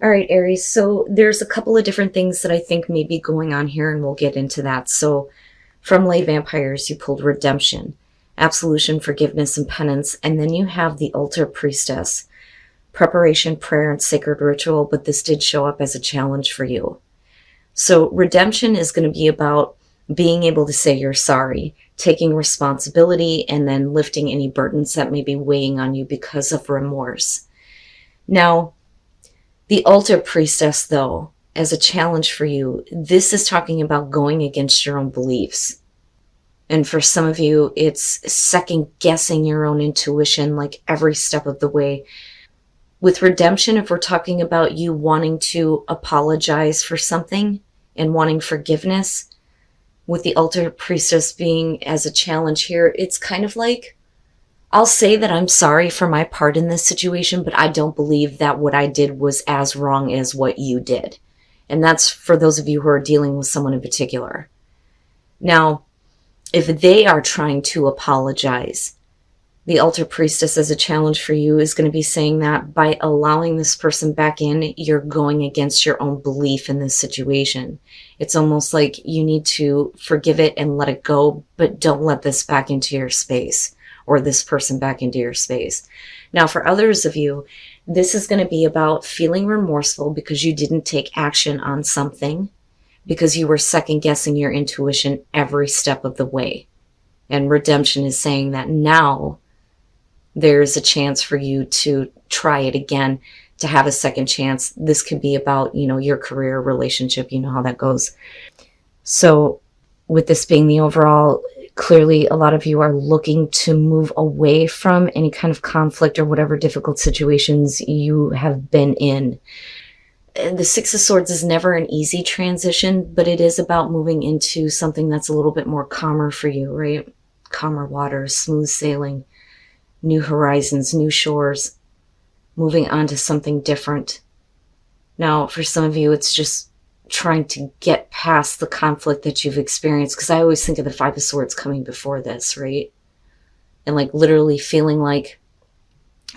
All right, Aries. So there's a couple of different things that I think may be going on here, and we'll get into that. So from Lay Vampires, you pulled redemption, absolution, forgiveness, and penance. And then you have the altar priestess, preparation, prayer, and sacred ritual. But this did show up as a challenge for you. So redemption is going to be about being able to say you're sorry, taking responsibility, and then lifting any burdens that may be weighing on you because of remorse. Now, the altar priestess, though, as a challenge for you, this is talking about going against your own beliefs. And for some of you, it's second guessing your own intuition like every step of the way. With redemption, if we're talking about you wanting to apologize for something and wanting forgiveness, with the altar priestess being as a challenge here, it's kind of like, I'll say that I'm sorry for my part in this situation, but I don't believe that what I did was as wrong as what you did. And that's for those of you who are dealing with someone in particular. Now, if they are trying to apologize, the altar priestess as a challenge for you is going to be saying that by allowing this person back in, you're going against your own belief in this situation. It's almost like you need to forgive it and let it go, but don't let this back into your space, or this person back into your space. Now, for others of you, this is going to be about feeling remorseful because you didn't take action on something, because you were second guessing your intuition every step of the way. And redemption is saying that now there's a chance for you to try it again, to have a second chance. This could be about, your career, relationship, you know how that goes. So with this being the overall, clearly a lot of you are looking to move away from any kind of conflict or whatever difficult situations you have been in. The Six of Swords is never an easy transition, but it is about moving into something that's a little bit more calmer for you, right? Calmer waters, smooth sailing, new horizons, new shores, moving on to something different. Now, for some of you, it's just trying to get past the conflict that you've experienced, because I always think of the Five of Swords coming before this, right? And like literally feeling like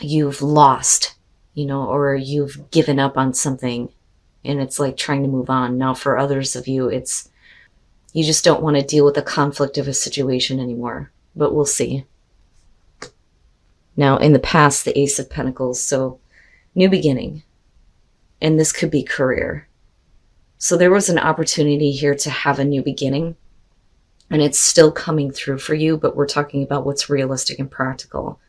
you've lost, or you've given up on something, and it's like trying to move on. Now, for others of you, it's you just don't want to deal with the conflict of a situation anymore, but we'll see. Now, in the past, the Ace of Pentacles, so new beginning, and this could be career. So there was an opportunity here to have a new beginning, and it's still coming through for you, but we're talking about what's realistic and practical.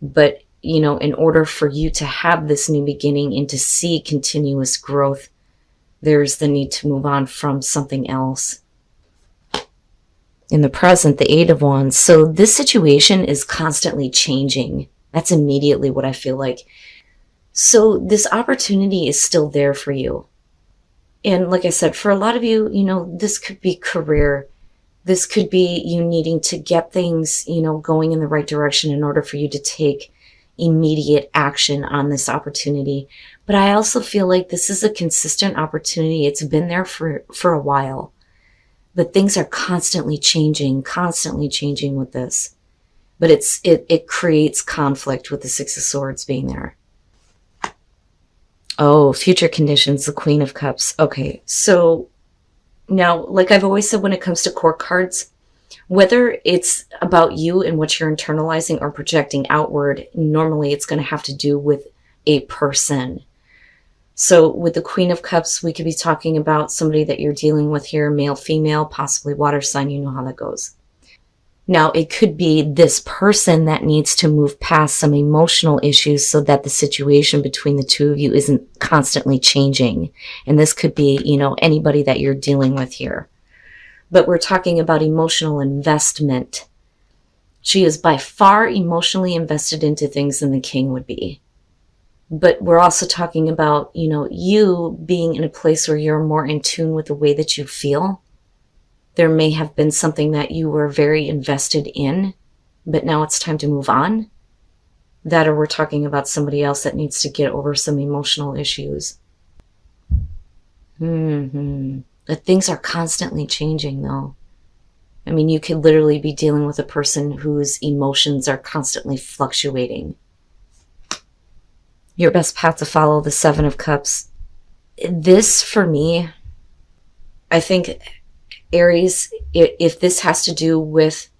But, in order for you to have this new beginning and to see continuous growth, there's the need to move on from something else. In the present, the Eight of Wands. So this situation is constantly changing. That's immediately what I feel like. So this opportunity is still there for you. And like I said, for a lot of you, this could be career. This could be you needing to get things, going in the right direction in order for you to take immediate action on this opportunity. But I also feel like this is a consistent opportunity. It's been there for a while. But things are constantly changing with this. But it creates conflict with the Six of Swords being there. Oh, future conditions, the Queen of Cups. Okay, so now, like I've always said when it comes to court cards, whether it's about you and what you're internalizing or projecting outward, normally it's going to have to do with a person. So with the Queen of Cups, we could be talking about somebody that you're dealing with here, male, female, possibly water sign. You know how that goes. Now, it could be this person that needs to move past some emotional issues so that the situation between the two of you isn't constantly changing. And this could be, anybody that you're dealing with here. But we're talking about emotional investment. She is by far emotionally invested into things than the King would be. But we're also talking about, you being in a place where you're more in tune with the way that you feel. There may have been something that you were very invested in, but now it's time to move on. That, or we're talking about somebody else that needs to get over some emotional issues. But things are constantly changing, though. I mean, you could literally be dealing with a person whose emotions are constantly fluctuating. your best path to follow, the Seven of Cups. This, for me, I think, Aries, if this has to do with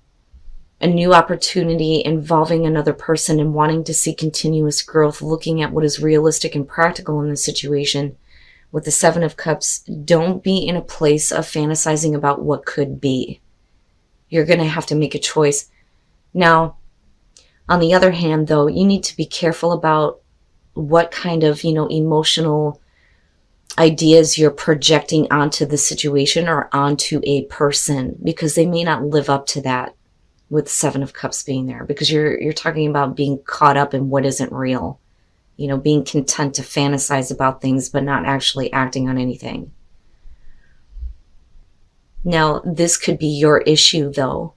a new opportunity involving another person and wanting to see continuous growth, looking at what is realistic and practical in the situation, with the Seven of Cups, don't be in a place of fantasizing about what could be. You're going to have to make a choice. Now, on the other hand, though, you need to be careful about what kind of, emotional ideas you're projecting onto the situation or onto a person, because they may not live up to that with the Seven of Cups being there, because you're talking about being caught up in what isn't real. Being content to fantasize about things, but not actually acting on anything. Now, this could be your issue, though.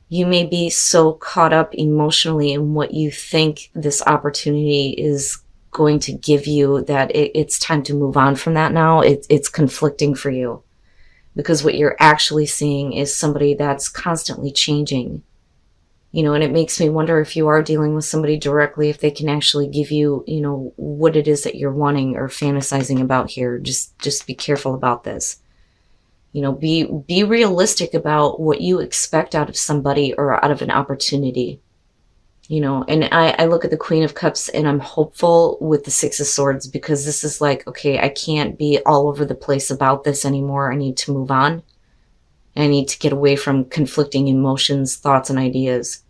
You may be so caught up emotionally in what you think this opportunity is going to give you that it's time to move on from that now. It's conflicting for you, because what you're actually seeing is somebody that's constantly changing. And it makes me wonder, if you are dealing with somebody directly, if they can actually give you, what it is that you're wanting or fantasizing about here. Just be careful about this. Be realistic about what you expect out of somebody or out of an opportunity. And I look at the Queen of Cups and I'm hopeful with the Six of Swords, because this is like, okay, I can't be all over the place about this anymore. I need to move on. I need to get away from conflicting emotions, thoughts, and ideas.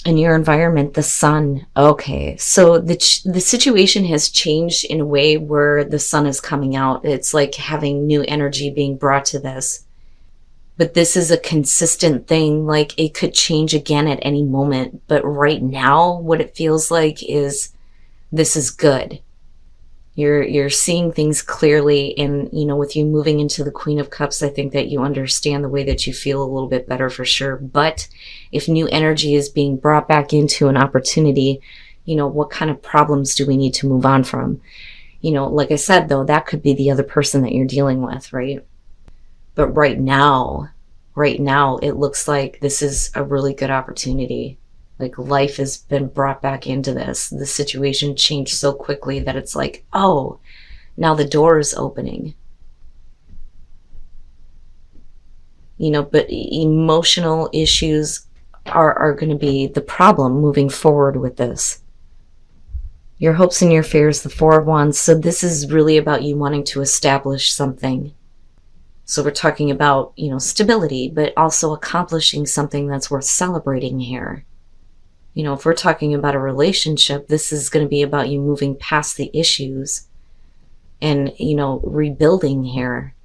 In your environment, the sun. Okay, so the situation has changed in a way where the sun is coming out. It's like having new energy being brought to this. But this is a consistent thing. Like, it could change again at any moment. But right now, what it feels like is this is good. You're seeing things clearly, and with you moving into the Queen of Cups, I think that you understand the way that you feel a little bit better for sure. But if new energy is being brought back into an opportunity, what kind of problems do we need to move on from? Like I said, though, that could be the other person that you're dealing with, right? But right now, it looks like this is a really good opportunity. Like, life has been brought back into this. The situation changed so quickly that it's like, oh, now the door is opening. But emotional issues are going to be the problem moving forward with this. Your hopes and your fears, the Four of Wands. So this is really about you wanting to establish something. So we're talking about, stability, but also accomplishing something that's worth celebrating here. If we're talking about a relationship, this is going to be about you moving past the issues and, rebuilding here.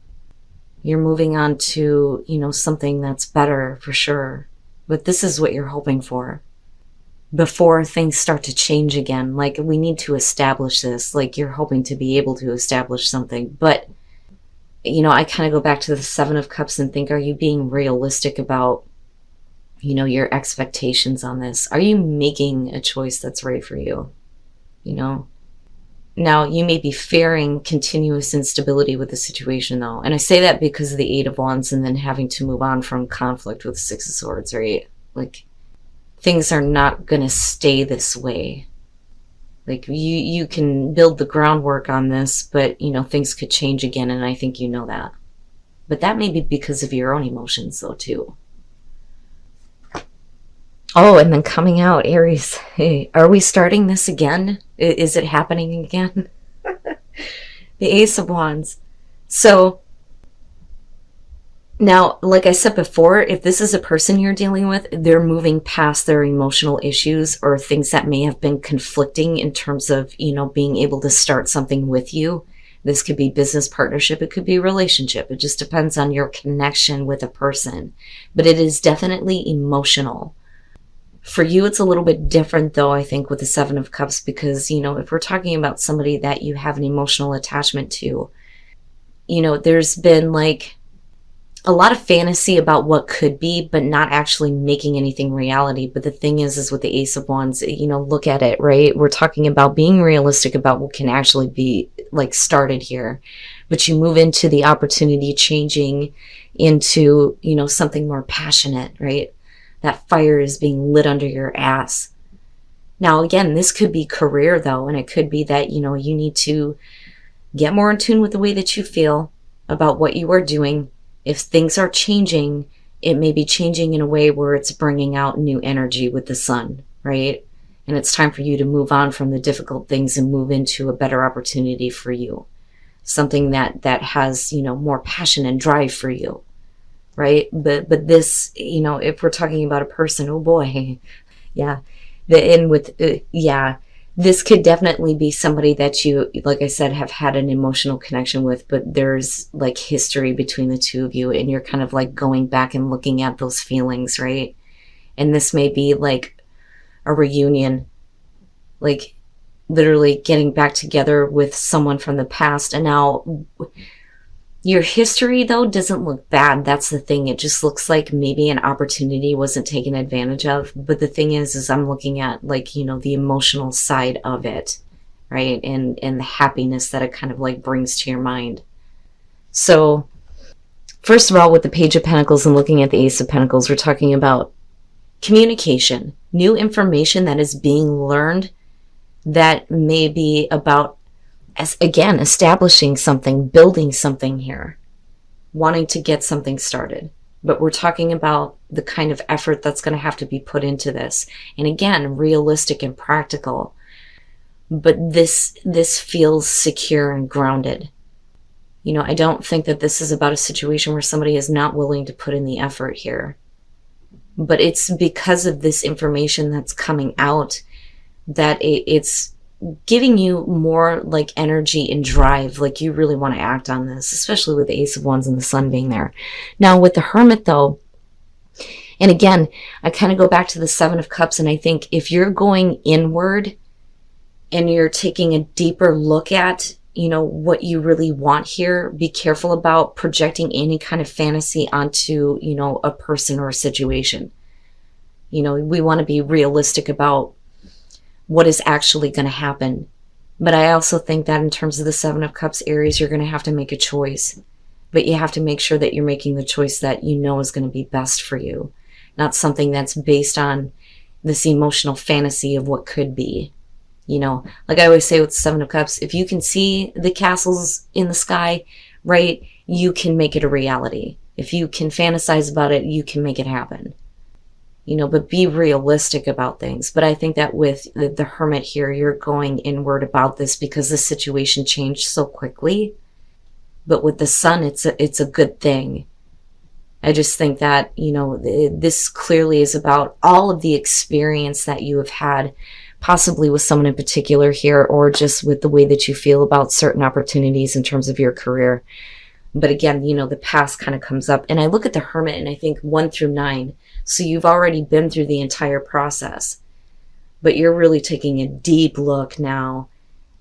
You're moving on to, something that's better for sure. But this is what you're hoping for before things start to change again. Like, we need to establish this. Like, you're hoping to be able to establish something. But, I kind of go back to the Seven of Cups and think, are you being realistic about your expectations on this? Are you making a choice that's right for you? Now, you may be fearing continuous instability with the situation, though. And I say that because of the Eight of Wands and then having to move on from conflict with the Six of Swords, right? Like, things are not going to stay this way. Like, you can build the groundwork on this, but, things could change again, and I think you know that. But that may be because of your own emotions, though, too. Oh, and then coming out, Aries. Hey, are we starting this again? Is it happening again? The Ace of Wands. So, now, like I said before, if this is a person you're dealing with, they're moving past their emotional issues or things that may have been conflicting in terms of, being able to start something with you. This could be business partnership. It could be relationship. It just depends on your connection with a person. But it is definitely emotional. For you, it's a little bit different, though, I think, with the Seven of Cups, because, if we're talking about somebody that you have an emotional attachment to, there's been like a lot of fantasy about what could be, but not actually making anything reality. But the thing is with the Ace of Wands, look at it, right? We're talking about being realistic about what can actually be like started here. But you move into the opportunity changing into, something more passionate, right? That fire is being lit under your ass. Now, again, this could be career though, and it could be that, you know, you need to get more in tune with the way that you feel about what you are doing. If things are changing, it may be changing in a way where it's bringing out new energy with the sun, right? And it's time for you to move on from the difficult things and move into a better opportunity for you. Something that has, you know, more passion and drive for you, right? But this, you know, if we're talking about a person, oh boy, yeah. This could definitely be somebody that you, like I said, have had an emotional connection with, but there's like history between the two of you, and you're kind of like going back and looking at those feelings, right? And this may be like a reunion, like literally getting back together with someone from the past. And now your history though doesn't look bad. That's the thing. It just looks like maybe an opportunity wasn't taken advantage of. But the thing is I'm looking at, like, you know, the emotional side of it, right? And the happiness that it kind of like brings to your mind. So first of all, with the Page of Pentacles and looking at the Ace of Pentacles, we're talking about communication, new information that is being learned that may be about, as again, establishing something, building something here, wanting to get something started. But we're talking about the kind of effort that's going to have to be put into this. And again, realistic and practical. But this feels secure and grounded. You know, I don't think that this is about a situation where somebody is not willing to put in the effort here. But it's because of this information that's coming out that it's giving you more like energy and drive, like you really want to act on this, especially with the Ace of Wands and the Sun being there. Now with the Hermit though, and again, I kind of go back to the Seven of Cups, and I think if you're going inward and you're taking a deeper look at, you know, what you really want here, be careful about projecting any kind of fantasy onto, you know, a person or a situation. You know, we want to be realistic about what is actually going to happen. But I also think that in terms of the Seven of Cups, Aries, you're going to have to make a choice. But you have to make sure that you're making the choice that you know is going to be best for you. Not something that's based on this emotional fantasy of what could be. You know, like I always say with the Seven of Cups, if you can see the castles in the sky, right, you can make it a reality. If you can fantasize about it, you can make it happen. You know, but be realistic about things. But I think that with the Hermit here, you're going inward about this because the situation changed so quickly. But with the Sun, it's a good thing. I just think that, you know, this clearly is about all of the experience that you have had, possibly with someone in particular here, or just with the way that you feel about certain opportunities in terms of your career. But again, you know, the past kind of comes up. And I look at the Hermit and I think 1 through 9. So you've already been through the entire process. But you're really taking a deep look now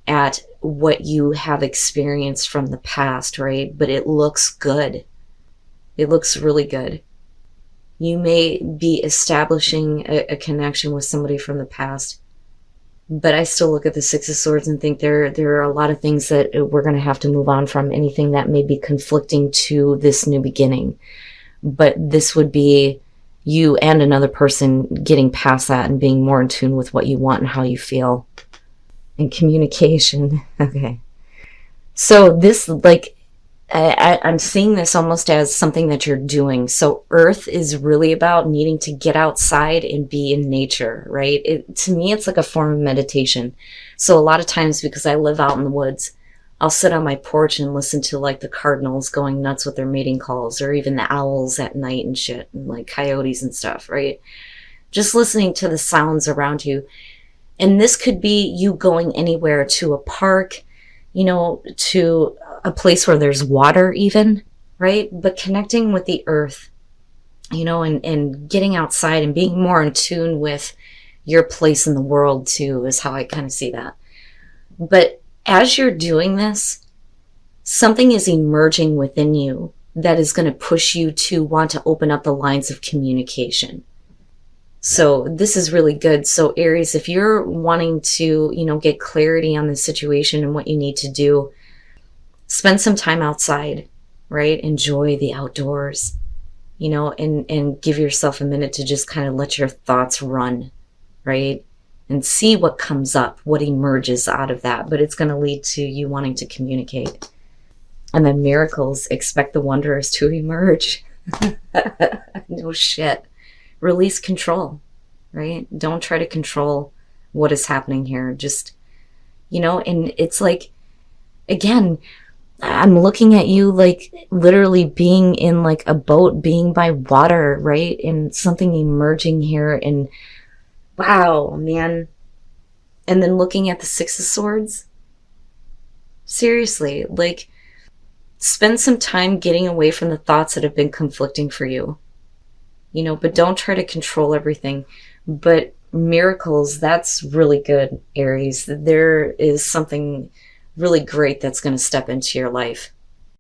at what you have experienced from the past, right? But it looks good. It looks really good. You may be establishing a connection with somebody from the past. But I still look at the Six of Swords and think there are a lot of things that we're going to have to move on from, anything that may be conflicting to this new beginning. But this would be you and another person getting past that and being more in tune with what you want and how you feel. And communication. Okay. So this, like, I'm seeing this almost as something that you're doing. So Earth is really about needing to get outside and be in nature, right? To me, it's like a form of meditation. So a lot of times, because I live out in the woods, I'll sit on my porch and listen to like the cardinals going nuts with their mating calls, or even the owls at night and shit, and like coyotes and stuff, right? Just listening to the sounds around you. And this could be you going anywhere, to a park, you know, to a place where there's water even, right? But connecting with the earth, you know, and getting outside and being more in tune with your place in the world too, is how I kind of see that. But as you're doing this, something is emerging within you that is going to push you to want to open up the lines of communication. So this is really good. So Aries, if you're wanting to, you know, get clarity on the situation and what you need to do, spend some time outside, right? Enjoy the outdoors, and give yourself a minute to just kind of let your thoughts run, right? and see what comes up, what emerges out of that. But it's going to lead to you wanting to communicate. And then miracles, expect the wondrous to emerge. No shit. Release control, right? Don't try to control what is happening here. Just, and it's like, again, I'm looking at you like literally being in like a boat, being by water, right? And something emerging here, and wow, man. And then looking at the Six of Swords. Seriously, like, spend some time getting away from the thoughts that have been conflicting for you. But don't try to control everything. But miracles, that's really good, Aries. There is something really great that's going to step into your life.